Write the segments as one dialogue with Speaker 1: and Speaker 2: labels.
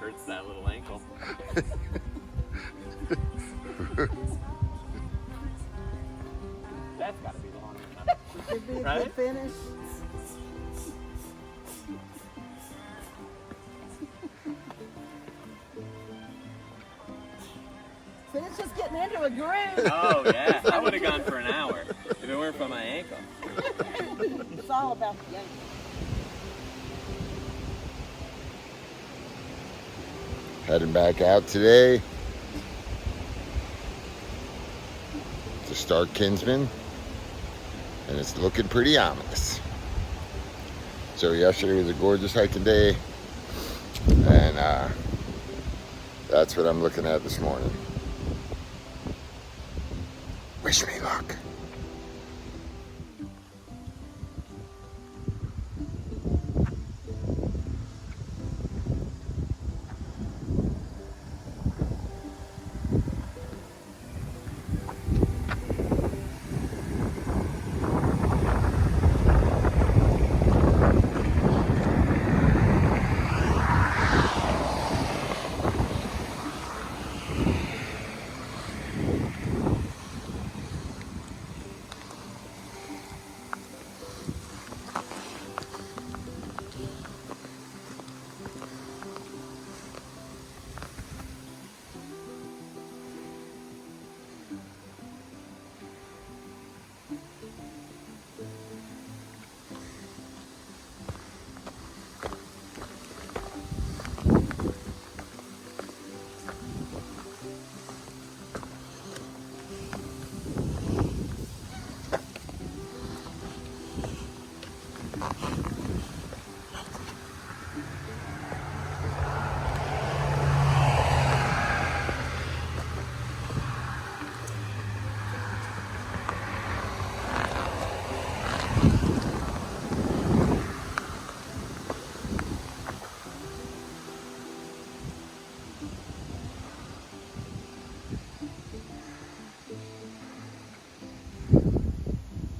Speaker 1: hurts that little ankle. That's got to be the longest time.
Speaker 2: It'd be a
Speaker 1: Right?
Speaker 2: good finish. Finn's just getting into a groove.
Speaker 1: Oh yeah, I would have gone for an hour if it weren't for my ankle.
Speaker 2: It's all about the ankle.
Speaker 3: Heading back out today to start Kinsman, and it's looking pretty ominous. So yesterday was a gorgeous hiking day, and that's what I'm looking at this morning. Wish me luck.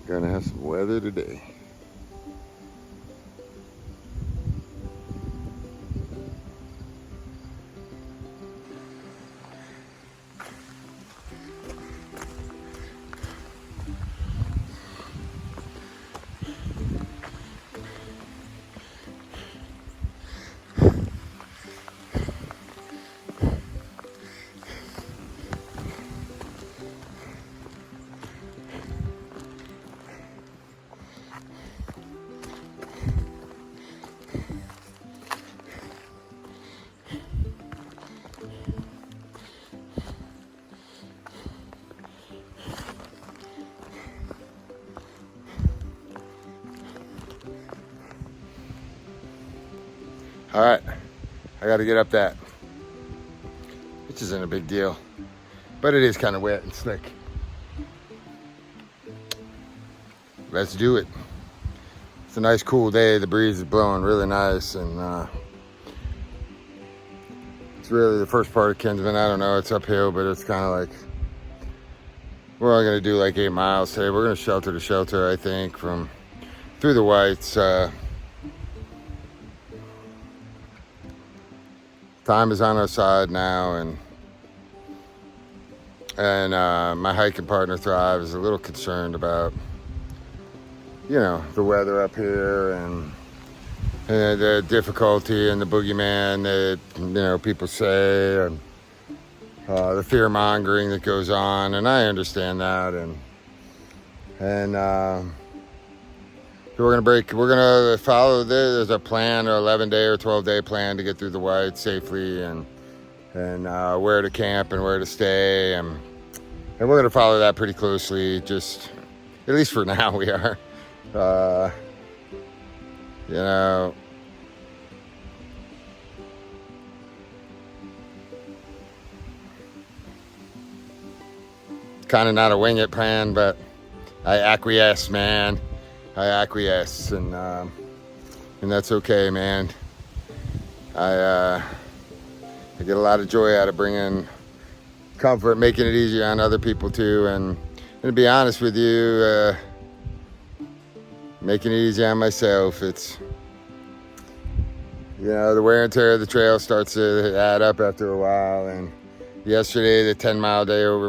Speaker 3: Gonna have some weather today. All right, I got to get up that, which isn't a big deal, but it is kind of wet and slick. Let's do it. It's a nice cool day. The breeze is blowing really nice, and it's really the first part of Kinsman. I don't know, it's uphill, but it's kind of like, we're only going to do like 8 miles today. We're going to shelter to shelter, I think, from through the Whites. Time is on our side now, and my hiking partner Thrive is a little concerned about, you know, the weather up here and the difficulty and the boogeyman that, you know, people say, and the fear mongering that goes on, and I understand that, and so we're gonna follow this. There's a plan, an 11-day or 12-day plan to get through the White safely, and where to camp and where to stay, and we're gonna follow that pretty closely. Just at least for now, we are. You know, kind of not a wing it plan, but I acquiesce, man. I acquiesce, and that's okay, man. I get a lot of joy out of bringing comfort, making it easier on other people too, and to be honest with you, making it easy on myself. It's You know, the wear and tear of the trail starts to add up after a while. And yesterday, the 10-mile day over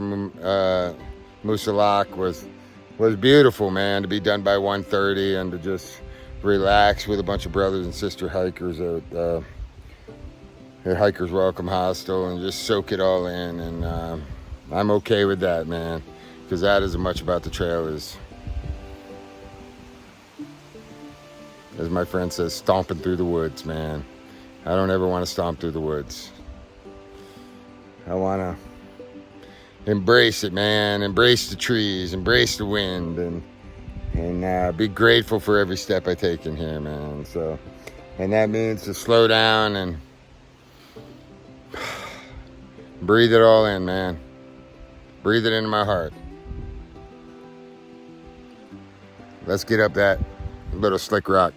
Speaker 3: Moosilauke was beautiful, man, to be done by 1:30 and to just relax with a bunch of brothers and sister hikers at Hikers Welcome Hostel and just soak it all in. And I'm okay with that, man, because that is as much about the trail as my friend says, stomping through the woods, man. I don't ever want to stomp through the woods. I want to embrace it, man. Embrace the trees, embrace the wind, and be grateful for every step I take in here, man. So, and that means to slow down and breathe it all in, man. Breathe it into my heart. Let's get up that little slick rock.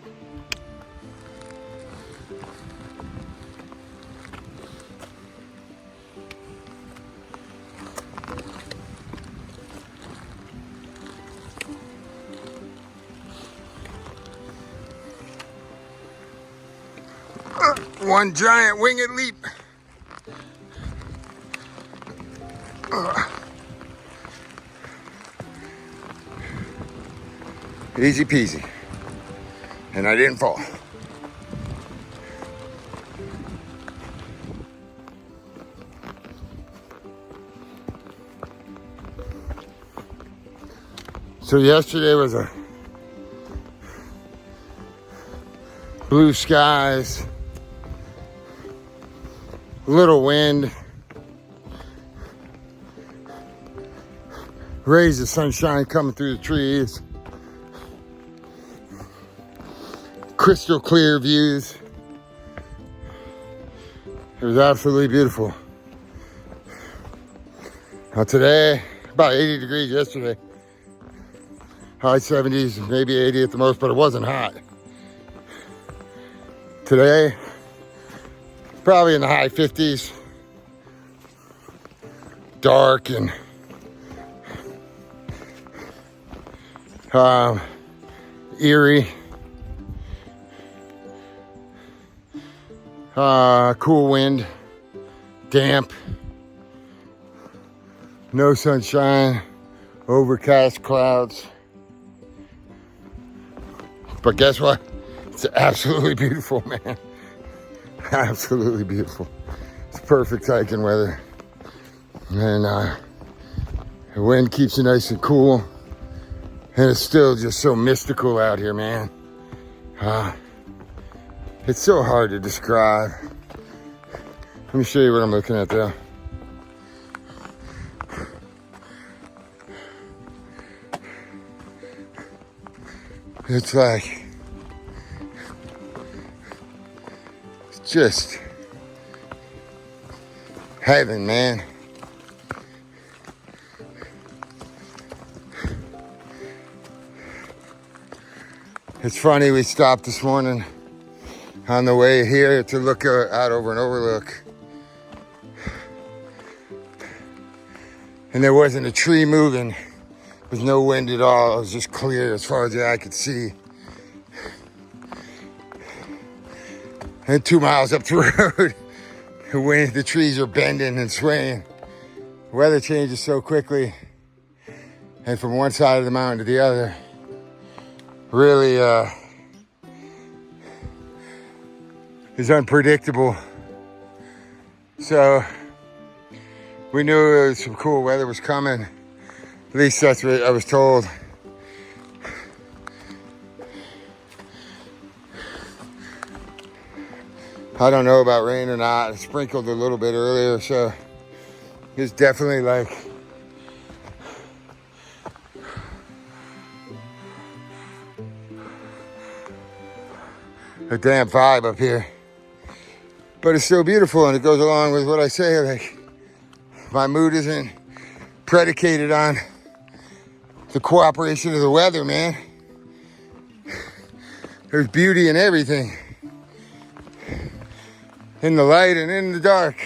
Speaker 3: One giant winged leap. Easy peasy. And I didn't fall. So yesterday was a blue skies, little wind, rays of sunshine coming through the trees, crystal clear views. It was absolutely beautiful. Now today, about 80 degrees yesterday. High 70s, maybe 80 at the most, but it wasn't hot. Today, probably in the high 50s. Dark and eerie. Cool wind, damp, no sunshine, overcast clouds. But guess what? It's absolutely beautiful, man. Absolutely beautiful. It's perfect hiking weather. And the wind keeps you nice and cool. And it's still just so mystical out here, man. It's so hard to describe. Let me show you what I'm looking at there. It's like, it's just heaven, man. It's funny, we stopped this morning on the way here to look out over an overlook. And there wasn't a tree moving. There was no wind at all. It was just clear as far as the eye could see. And 2 miles up the road, the trees are bending and swaying. The weather changes so quickly. And from one side of the mountain to the other, really is unpredictable. So we knew some cool weather was coming. At least that's what I was told. I don't know about rain or not. It sprinkled a little bit earlier, so it's definitely like a damn vibe up here. But it's still beautiful, and it goes along with what I say, like, my mood isn't predicated on the cooperation of the weather, man. There's beauty in everything. In the light and in the dark.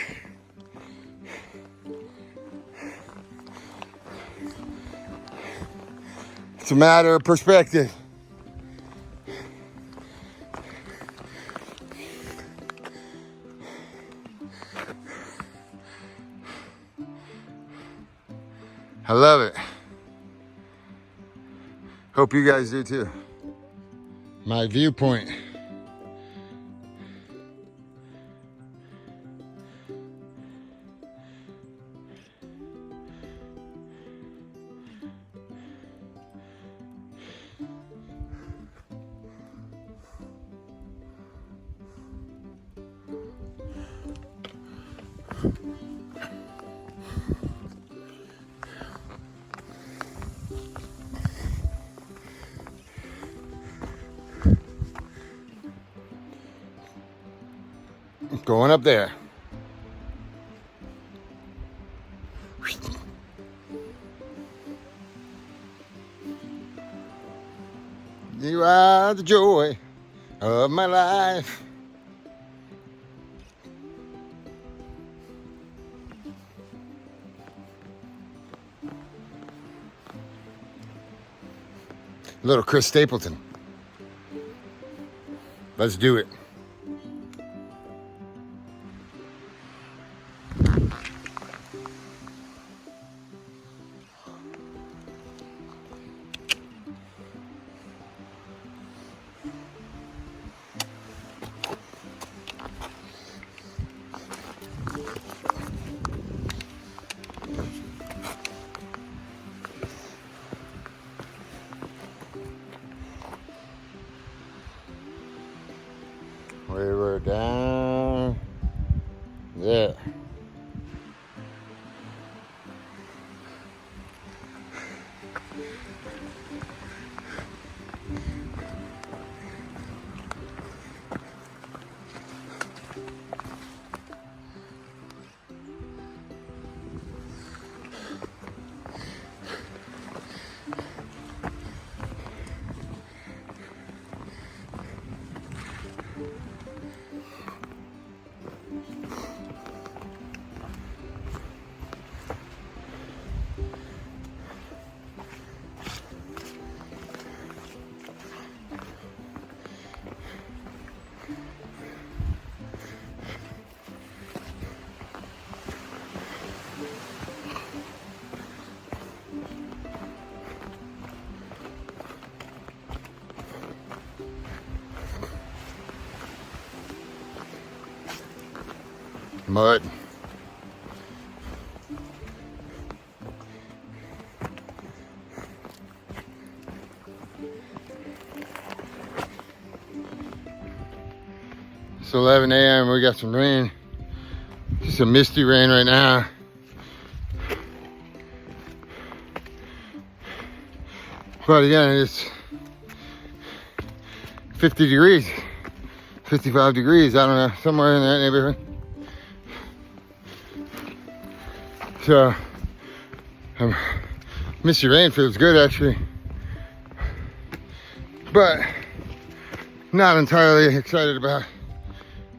Speaker 3: It's a matter of perspective. I love it. Hope you guys do too. My viewpoint. Going up there. You are the joy of my life. Little Chris Stapleton. Let's do it. We were down there. Mud. It's 11 a.m. We got some rain. Just a misty rain right now. But again, it's 50 degrees, 55 degrees. I don't know, somewhere in that neighborhood. So, misty rain feels good actually, but not entirely excited about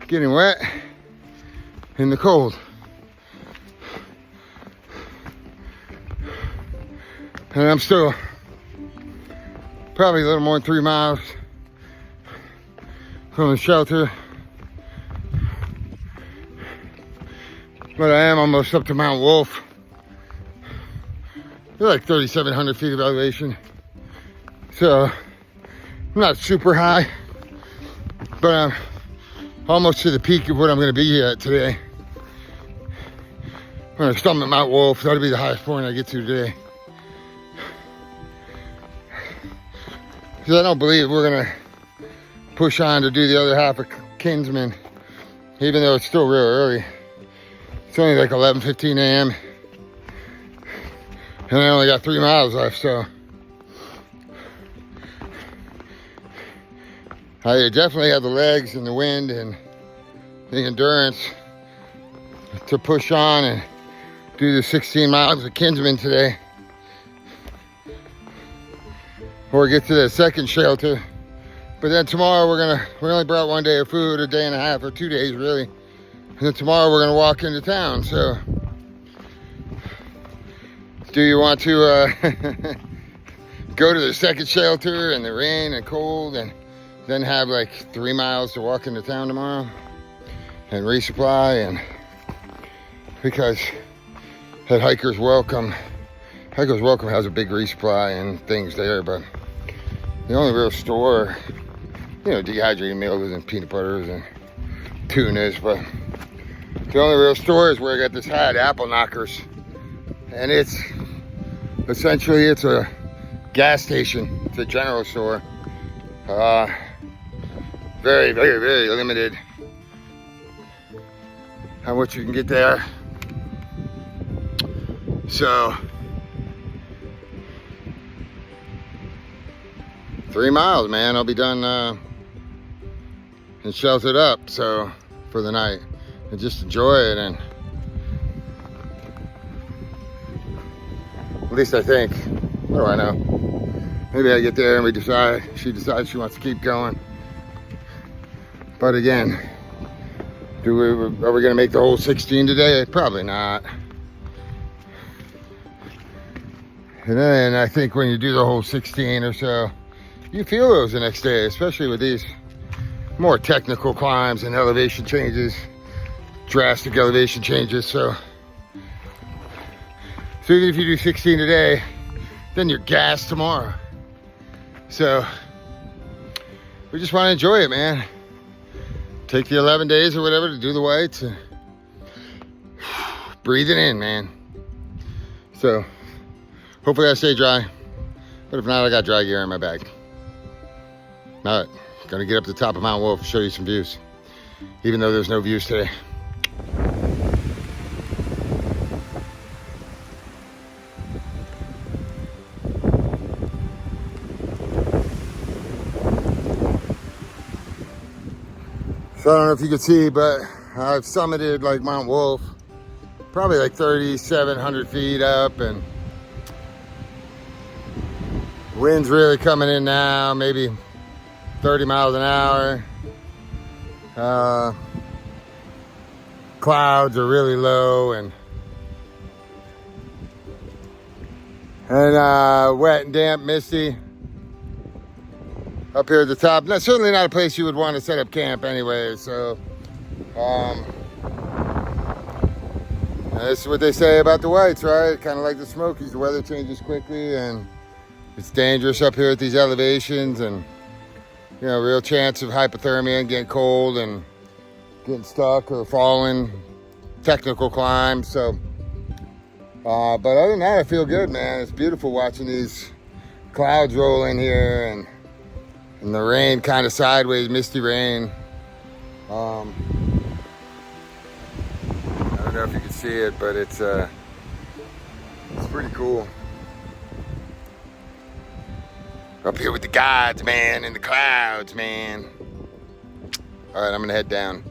Speaker 3: getting wet in the cold. And I'm still probably a little more than 3 miles from the shelter, but I am almost up to Mount Wolf. They're like 3,700 feet of elevation, so I'm not super high, but I'm almost to the peak of what I'm going to be at today. I'm going to stop at Mount Wolf. That'll be the highest point I get to today. Because I don't believe we're going to push on to do the other half of Kinsman, even though it's still real early. It's only like 11:15 a.m. and I only got 3 miles left, so I definitely have the legs and the wind and the endurance to push on and do the 16 miles of Kinsman today, or get to the second shelter. But then tomorrow we only brought 1 day of food, a day and a half, or 2 days really. And then tomorrow we're gonna walk into town. So do you want to go to the second shelter in the rain and cold and then have like 3 miles to walk into town tomorrow and resupply? And because at Hikers Welcome has a big resupply and things there, but the only real store, you know, dehydrated meals and peanut butters and tunas, but the only real store is where I got this hat, Apple Knockers, and it's essentially, it's a gas station. It's a general store. Very, very, very limited how much you can get there. So 3 miles, man. I'll be done and sheltered up, so for the night, and just enjoy it. And at least I think. What do I know? Maybe I get there and she decides she wants to keep going. But again, are we gonna make the whole 16 today? Probably not. And then I think when you do the whole 16 or so, you feel those the next day, especially with these more technical climbs and elevation changes, drastic elevation changes. So even if you do 16 today, then you're gassed tomorrow. So we just want to enjoy it, man. Take the 11 days or whatever to do the weights and breathe it in, man. So hopefully I stay dry, but if not, I got dry gear in my bag. All right, gonna get up to the top of Mount Wolf and show you some views, even though there's no views today. So I don't know if you can see, but I've summited like Mount Wolf, probably like 3,700 feet up, and wind's really coming in now, maybe 30 miles an hour. Clouds are really low and wet and damp, misty. Up here at the top, certainly not a place you would want to set up camp anyway. So, this is what they say about the whites, right? Kind of like the Smokies, the weather changes quickly and it's dangerous up here at these elevations, and you know, real chance of hypothermia and getting cold and getting stuck or falling. Technical climbs. So, but other than that, I feel good, man. It's beautiful watching these clouds roll in here and the rain kind of sideways, misty rain. I don't know if you can see it, but it's pretty cool. Up here with the gods, man, in the clouds, man. All right, I'm gonna head down.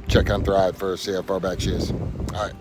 Speaker 3: Check on Thrive first, see how far back she is. All right.